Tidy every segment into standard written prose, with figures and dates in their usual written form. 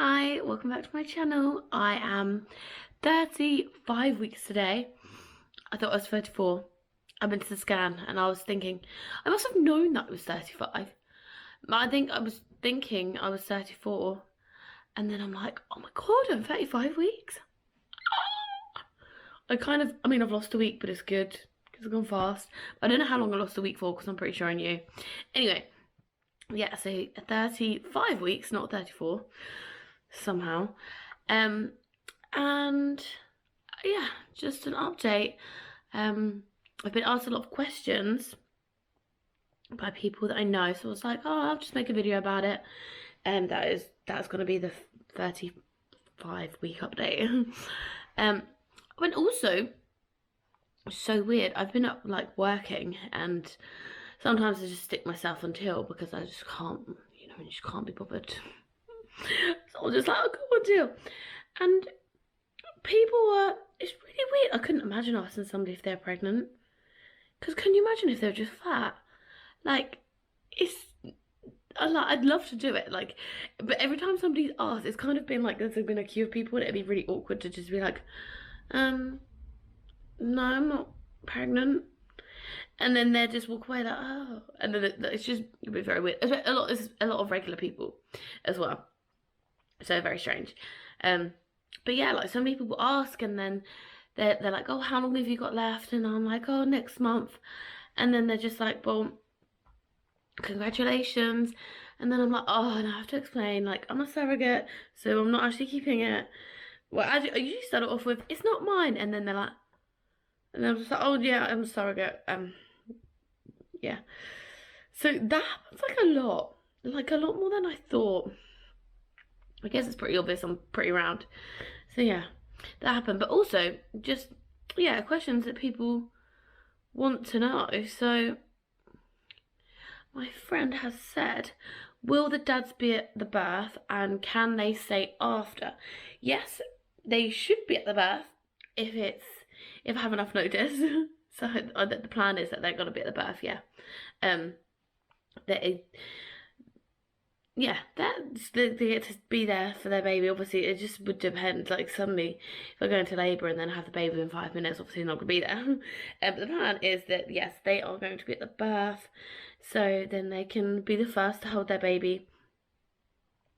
Hi, welcome back to my channel. I am 35 weeks today. I thought I was 34. I went to the scan and I was thinking, I must have known that I was 35. But I think I was thinking I was 34. And then I'm like, oh my God, I'm 35 weeks. I've lost a week, but it's good because I've gone fast. I don't know how long I lost a week for because I'm pretty sure I knew. Anyway, yeah, so 35 weeks, not 34. Somehow. And yeah, just an update. I've been asked a lot of questions by people that I know, so I was like, oh, I'll just make a video about it. And that's gonna be the 35 week update. But also, so weird. I've been up like working, and sometimes I just stick myself until because I just can't, you just can't be bothered. So I was just like, oh, God, deal. And people were, it's really weird. I couldn't imagine asking somebody if they're pregnant. Because can you imagine if they're just fat? Like, I'd love to do it. Like, but every time somebody's asked, it's kind of been like there's been a queue of people, and it'd be really awkward to just be like, no, I'm not pregnant. And then they just walk away like, oh. And then it's just, it'd be very weird. A lot of regular people as well. So very strange. But yeah, like so many people ask, and then they're like, oh, how long have you got left? And I'm like, oh, next month. And then they're just like, well, congratulations. And then I'm like, oh, and I have to explain, like, I'm a surrogate, so I'm not actually keeping it. Well, I usually start it off with, it's not mine. And then they're like, and I'm just like, oh yeah, I'm a surrogate. Yeah. So that happens like a lot more than I thought. I guess it's pretty obvious I'm pretty round. So yeah, that happened. But also, just, yeah, questions that people want to know. So, my friend has said, will the dads be at the birth and can they stay after? Yes, they should be at the birth if I have enough notice. So the plan is that they're going to be at the birth, yeah. Yeah, they get to be there for their baby. Obviously, it just would depend. Like, suddenly, if I go into labour and then have the baby in 5 minutes, obviously not going to be there. But the plan is that, yes, they are going to be at the birth. So then they can be the first to hold their baby.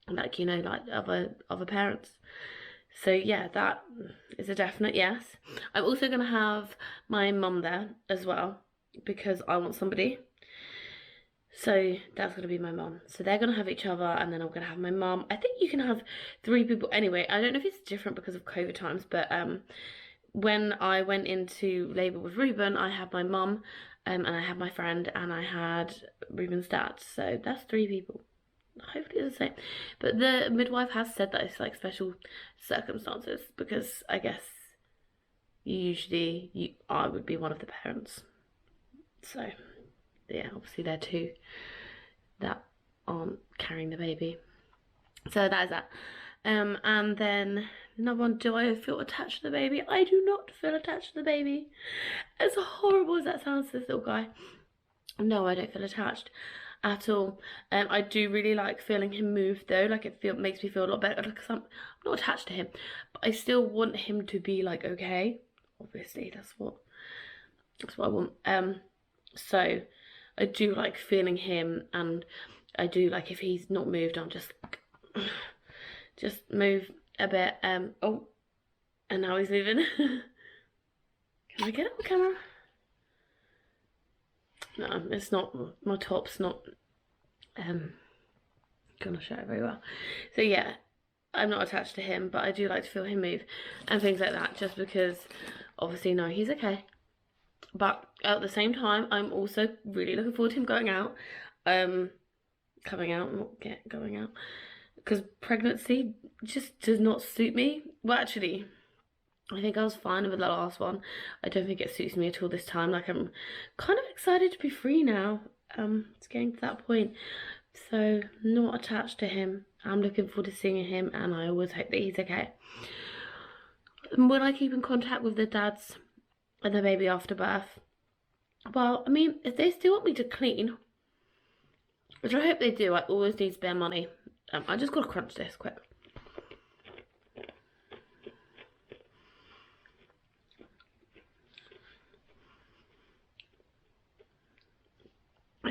Like, like other parents. So, yeah, that is a definite yes. I'm also going to have my mum there as well because I want somebody. So that's going to be my mum. So they're going to have each other, and then I'm going to have my mum. I think you can have 3 people anyway. I don't know if it's different because of COVID times, but when I went into labour with Ruben, I had my mum, and I had my friend, and I had Ruben's dad. So that's 3 people. Hopefully it's the same. But the midwife has said that it's like special circumstances because I guess I would be one of the parents. So yeah, obviously they're 2 that aren't carrying the baby. So that is that. And then another one, do I feel attached to the baby? I do not feel attached to the baby. As horrible as that sounds to this little guy. No, I don't feel attached at all. I do really like feeling him move though. Like makes me feel a lot better because I'm not attached to him, but I still want him to be like okay. Obviously, that's what I want. So I do like feeling him, and I do like if he's not moved, I'll just move a bit. Oh, and now he's moving. Can I get it on camera? No, it's not. My top's not gonna show it very well. So yeah, I'm not attached to him, but I do like to feel him move and things like that, just because obviously no, he's okay. But at the same time, I'm also really looking forward to him going out. Coming out, not going out. Because pregnancy just does not suit me. Well, actually, I think I was fine with the last one. I don't think it suits me at all this time. Like, I'm kind of excited to be free now. It's getting to that point. So, not attached to him. I'm looking forward to seeing him, and I always hope that he's okay. Will I keep in contact with the dads and the baby after birth? Well, I mean, if they still want me to clean, which I hope they do, I always need spare money. I just gotta crunch this quick.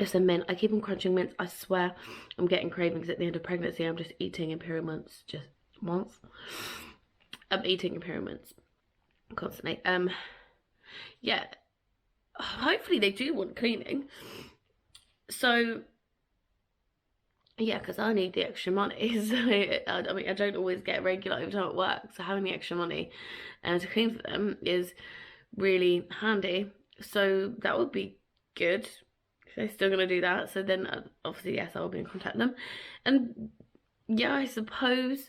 Just a mint. I keep on crunching mints. I swear I'm getting cravings at the end of pregnancy. I'm just eating Imperial mints just once. I'm eating Imperial mints constantly. Yeah. Hopefully they do want cleaning. So yeah, because I need the extra money. So I mean, I don't always get regular overtime at work. So having the extra money to clean for them is really handy. So that would be good. They're still going to do that. So then, obviously, yes, I will be in contact with them. And yeah, I suppose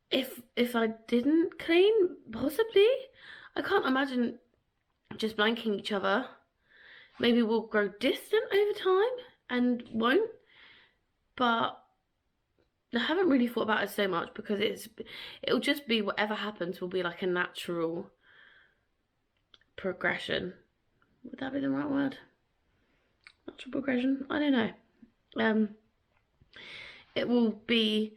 if I didn't clean, possibly, I can't imagine just blanking each other. Maybe we'll grow distant over time and won't. But I haven't really thought about it so much because it'll just be whatever happens will be like a natural progression. Would that be the right word? Natural progression? I don't know. It will be,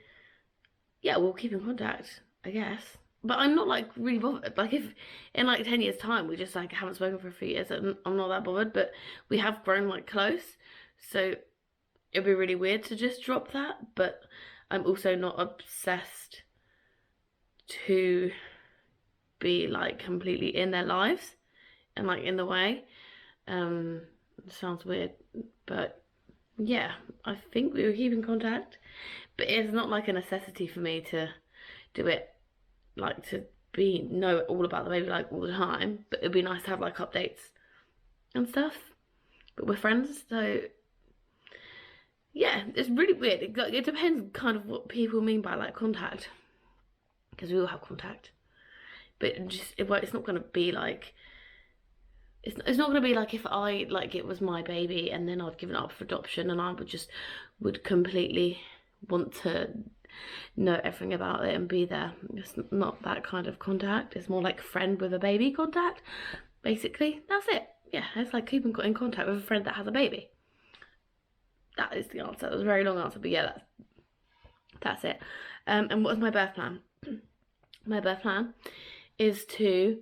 yeah, we'll keep in contact, I guess. But I'm not like really bothered. Like if in like 10 years time we just like haven't spoken for a few years, I'm not that bothered. But we have grown like close, so it'd be really weird to just drop that. But I'm also not obsessed to be like completely in their lives and like in the way. It sounds weird, but yeah, I think we will keep in contact. But it's not like a necessity for me to do it, like to know all about the baby like all the time. But it'd be nice to have like updates and stuff. But we're friends, so yeah, it's really weird. It depends kind of what people mean by like contact, because we all have contact. But it's not going to be like, it's not going to be like if I, like it was my baby and then I'd given it up for adoption and I would completely want to know everything about it and be there. It's not that kind of contact. It's more like friend with a baby contact, basically. That's it. Yeah, it's like keeping in contact with a friend that has a baby. That is the answer. That was a very long answer, but yeah, that's it. And what is my birth plan? My birth plan is to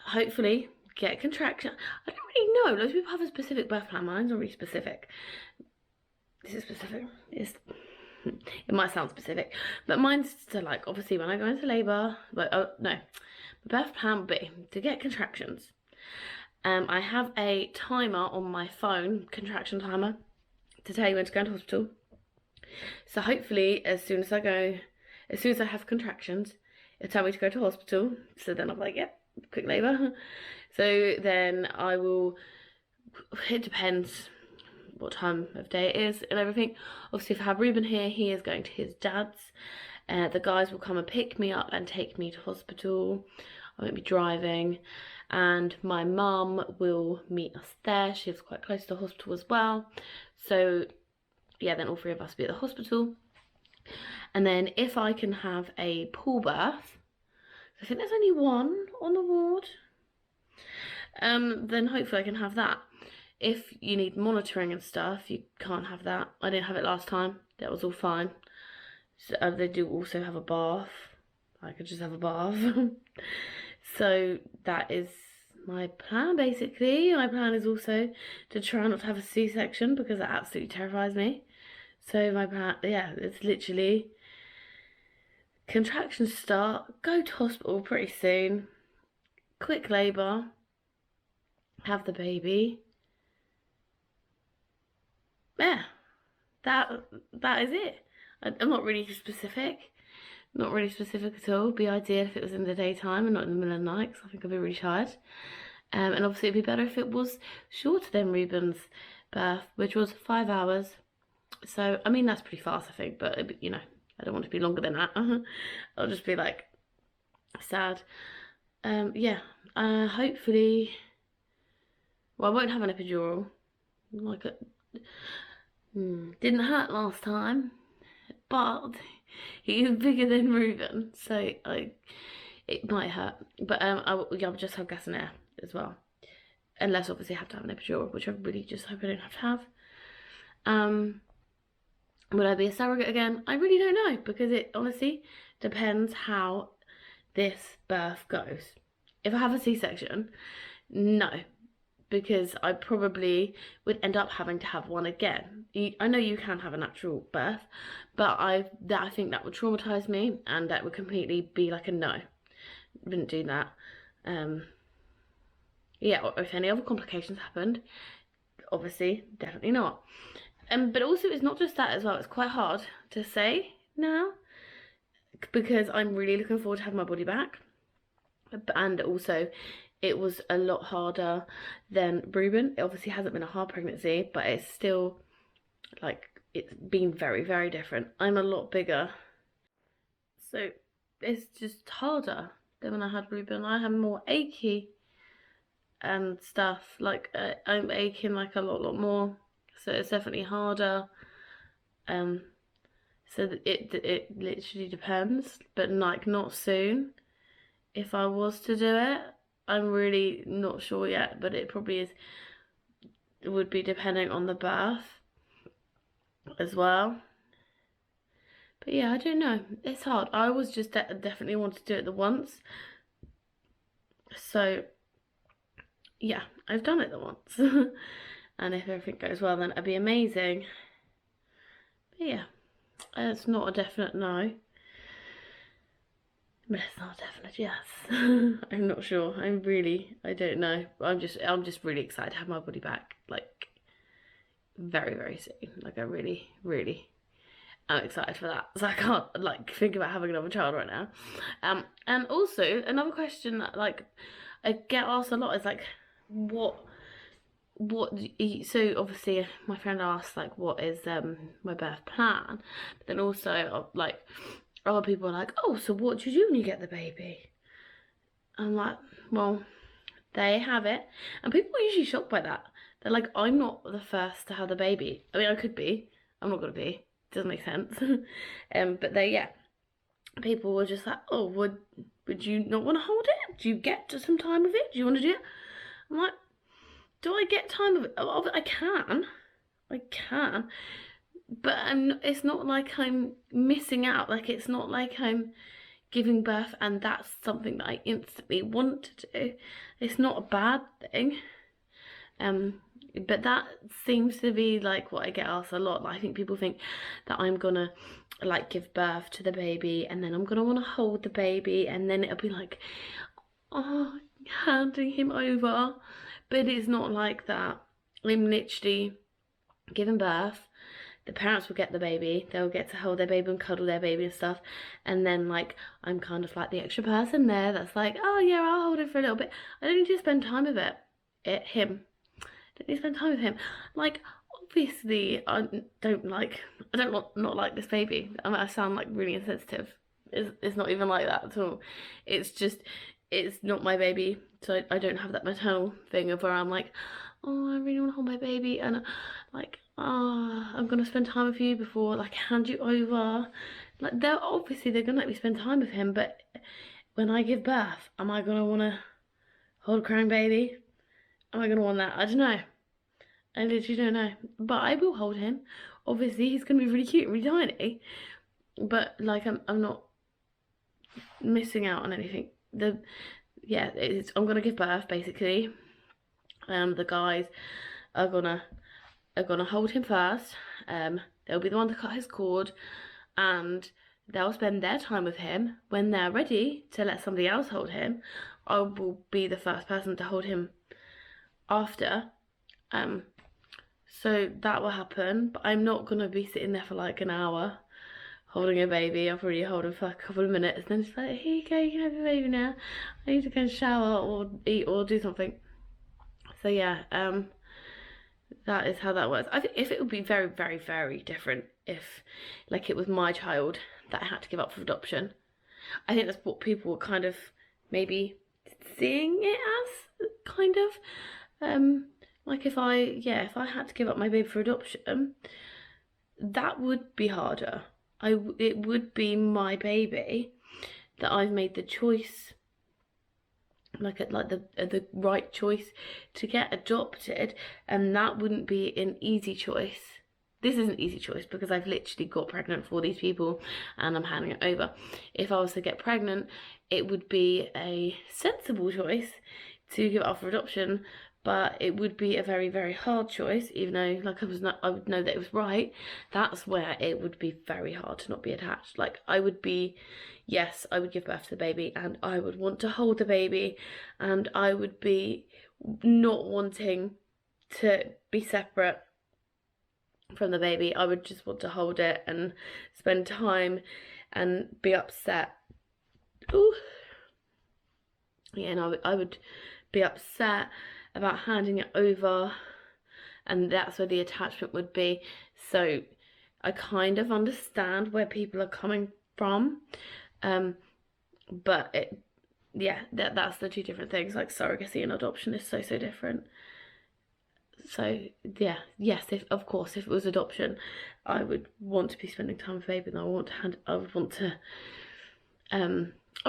hopefully get contraction. I don't really know. Lots of people have a specific birth plan. Mine's not really specific. This is specific. It might sound specific, but mine's to like obviously when I go into labour. But oh no, my birth plan would be to get contractions. I have a timer on my phone, contraction timer, to tell you when to go into hospital. So hopefully, as soon as I have contractions, it'll tell me to go to hospital. So then I'm like, yep, quick labour. So then I will, it depends what time of day it is and everything. Obviously, if I have Ruben here, he is going to his dad's. The guys will come and pick me up and take me to hospital. I won't be driving. And my mum will meet us there. She lives quite close to the hospital as well. So yeah, then all three of us will be at the hospital. And then if I can have a pool birth, I think there's only one on the ward, then hopefully I can have that. If you need monitoring and stuff, you can't have that. I didn't have it last time. That was all fine. So, they do also have a bath. I could just have a bath. So that is my plan, basically. My plan is also to try not to have a C-section because that absolutely terrifies me. So my plan, yeah, it's literally contractions start, go to hospital pretty soon, quick labour, have the baby. Yeah, that is it. I'm not really specific. Not really specific at all. It'd be ideal if it was in the daytime and not in the middle of the night, because I think I'd be really tired. And obviously it'd be better if it was shorter than Ruben's birth, which was 5 hours. So, I mean, that's pretty fast, I think, but, you know, I don't want it to be longer than that. I'll just be, like, sad. Yeah, hopefully, well, I won't have an epidural. Like, didn't hurt last time, but he is bigger than Ruben, so it might hurt. But I'll just have gas and air as well, unless obviously I have to have an epidural, which I really just hope I don't have to have. Would I be a surrogate again? I really don't know, because it honestly depends how this birth goes. If I have a C-section, no, because I probably would end up having to have one again. I know you can have a natural birth, but I think that would traumatize me, and that would completely be like a no. Wouldn't do that. Yeah, or if any other complications happened, obviously, definitely not. But also, it's not just that as well. It's quite hard to say now because I'm really looking forward to having my body back. And also, it was a lot harder than Ruben. It obviously hasn't been a hard pregnancy, but it's still like it's been very, very different. I'm a lot bigger, so it's just harder than when I had Ruben. I have more achy and stuff. Like I'm aching like a lot more, so it's definitely harder. So it literally depends, but like not soon. If I was to do it, I'm really not sure yet, but it probably is. It would be depending on the birth as well. But yeah, I don't know. It's hard. I was just definitely want to do it the once. So yeah, I've done it the once. And if everything goes well, then it'd be amazing. But yeah, it's not a definite no. But it's not a definite yes. I'm not sure. I don't know. I'm just really excited to have my body back. Like, very, very soon. Like, I really, really am excited for that. So I can't, like, think about having another child right now. And also, another question that, like, I get asked a lot is, like, so obviously my friend asked, like, what is my birth plan, but then also like other people are like, oh, so what do you do when you get the baby? I'm like, well, they have it, and people are usually shocked by that. They're like, I'm not the first to have the baby. I mean, I could be, I'm not gonna be, doesn't make sense. But yeah, people were just like, oh, would you not want to hold it? Do you get some time with it? Do you want to do it? I'm like, do I get time with it? Oh, I can, but it's not like I'm missing out. Like, it's not like I'm giving birth and that's something that I instantly want to do. It's not a bad thing. But that seems to be like what I get asked a lot. Like, I think people think that I'm gonna like give birth to the baby and then I'm gonna want to hold the baby and then it'll be like, oh, handing him over. But it's not like that. I'm literally giving birth. The parents will get the baby. They'll get to hold their baby and cuddle their baby and stuff. And then, like, I'm kind of like the extra person there that's like, oh, yeah, I'll hold it for a little bit. I don't need to spend time with him. I don't need to spend time with him. Like, obviously, I don't not like this baby. I mean, I sound, like, really insensitive. It's not even like that at all. It's just, it's not my baby. So I don't have that maternal thing of where I'm like, oh, I really want to hold my baby. And, like, oh, I'm gonna spend time with you before like hand you over. Like, they're gonna let me spend time with him, but when I give birth, am I gonna wanna hold a crying baby? Am I gonna want that? I don't know. I literally don't know. But I will hold him. Obviously, he's gonna be really cute and really tiny. But like, I'm not missing out on anything. I'm gonna give birth basically. The guys are gonna hold him first. They'll be the one to cut his cord, and they'll spend their time with him. When they're ready to let somebody else hold him, I will be the first person to hold him after. So that will happen, but I'm not gonna be sitting there for like an hour holding a baby. I'll probably hold him for a couple of minutes, and then it's like, here you go, you can have your baby now. I need to go and shower or eat or do something. So yeah, that is how that works. I think if it would be very, very, very different if, like, it was my child that I had to give up for adoption. I think that's what people were kind of maybe seeing it as, kind of. Like, if I had to give up my baby for adoption, that would be harder. It would be my baby that I've made the choice, like the right choice to get adopted, and that wouldn't be an easy choice. This is an easy choice because I've literally got pregnant for these people and I'm handing it over. If I was to get pregnant, it would be a sensible choice to give it up for adoption, but it would be a very, very hard choice, even though like I would know that it was right. That's where it would be very hard to not be attached. Like I would be, yes, I would give birth to the baby and I would want to hold the baby, and I would be not wanting to be separate from the baby. I would just want to hold it and spend time and be upset. Ooh. Yeah, and I would be upset about handing it over, and that's where the attachment would be. So I kind of understand where people are coming from, but that's the two different things. Like surrogacy and adoption is so different. So yeah, yes, if of course if it was adoption, I would want to be spending time with baby, and I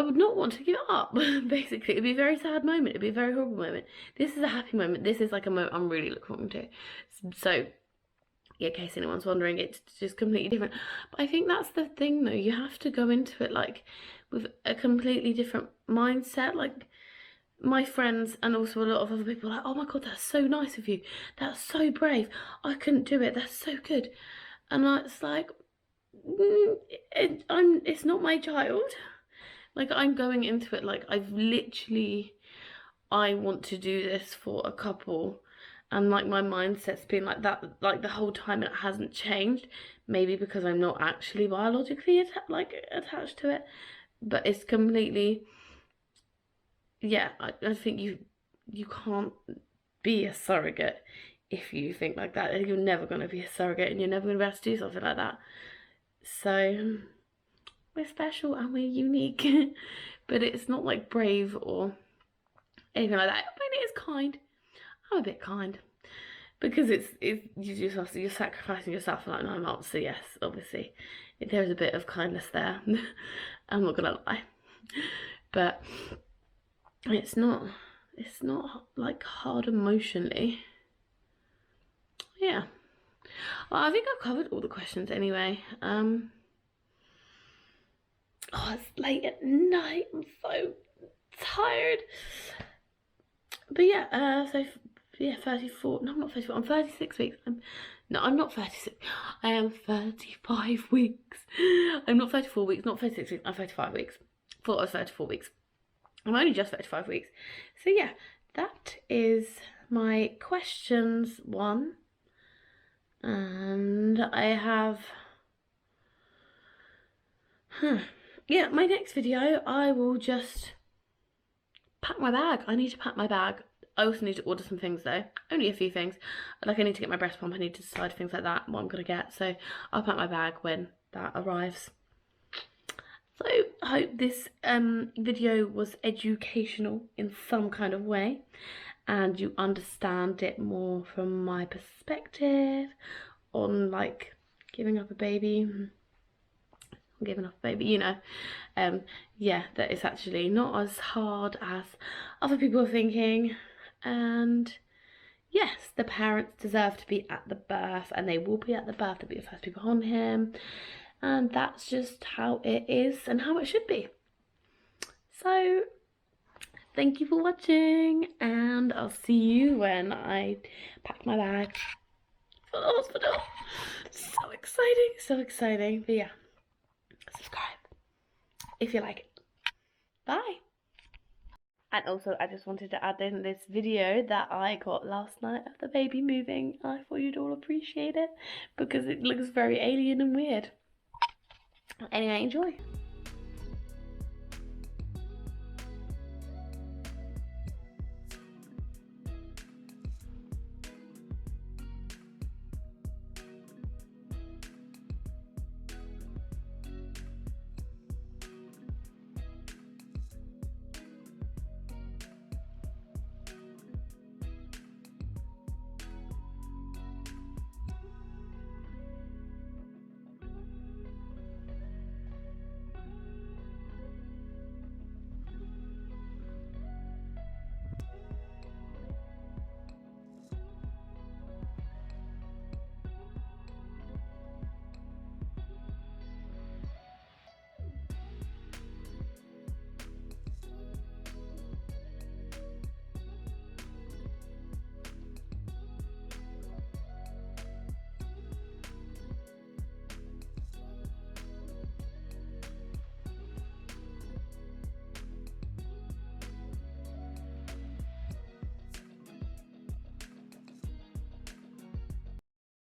would not want to give it up. Basically, it'd be a very sad moment. It'd be a very horrible moment. This is a happy moment. This is like a moment I'm really looking forward to. So, yeah, in case anyone's wondering, it's just completely different. But I think that's the thing, though. You have to go into it like with a completely different mindset. Like my friends and also a lot of other people are like, oh my god, that's so nice of you. That's so brave. I couldn't do it. That's so good. And it's like, it's not my child. Like, I'm going into it like I want to do this for a couple. And like my mindset's been like that, like the whole time. It hasn't changed. Maybe because I'm not actually biologically attached to it. But it's completely, yeah, I think you can't be a surrogate if you think like that. You're never going to be a surrogate, and you're never going to be able to do something like that. So we're special and we're unique. But it's not like brave or anything like that. I mean, it is kind. I'm a bit kind because you're sacrificing yourself for like 9 months. So yes, obviously there's a bit of kindness there. I'm not gonna lie, but it's not like hard emotionally. Yeah. Well, I think I've covered all the questions anyway. Oh, it's late at night. I'm so tired. But yeah, so yeah, 34. No, I'm not 34. I'm 36 weeks. I'm not 36. I am 35 weeks. I'm not 34 weeks, not 36 weeks. I'm 35 weeks. Thought I was 34 weeks. I'm only just 35 weeks. So yeah, that is my questions one. And I have, yeah, my next video, I will just pack my bag. I need to pack my bag. I also need to order some things though. Only a few things. Like I need to get my breast pump. I need to decide things like that, what I'm going to get. So I'll pack my bag when that arrives. So I hope this video was educational in some kind of way, and you understand it more from my perspective on like giving up a baby. Giving up a baby, you know. Yeah, that it's actually not as hard as other people are thinking. And yes, the parents deserve to be at the birth, and they will be at the birth. They'll be the first people on him, and that's just how it is and how it should be. So thank you for watching, and I'll see you when I pack my bag for the hospital. So exciting. But yeah, subscribe if you like it. Bye. And also, I just wanted to add in this video that I got last night of the baby moving. I thought you'd all appreciate it because it looks very alien and weird. Anyway, enjoy.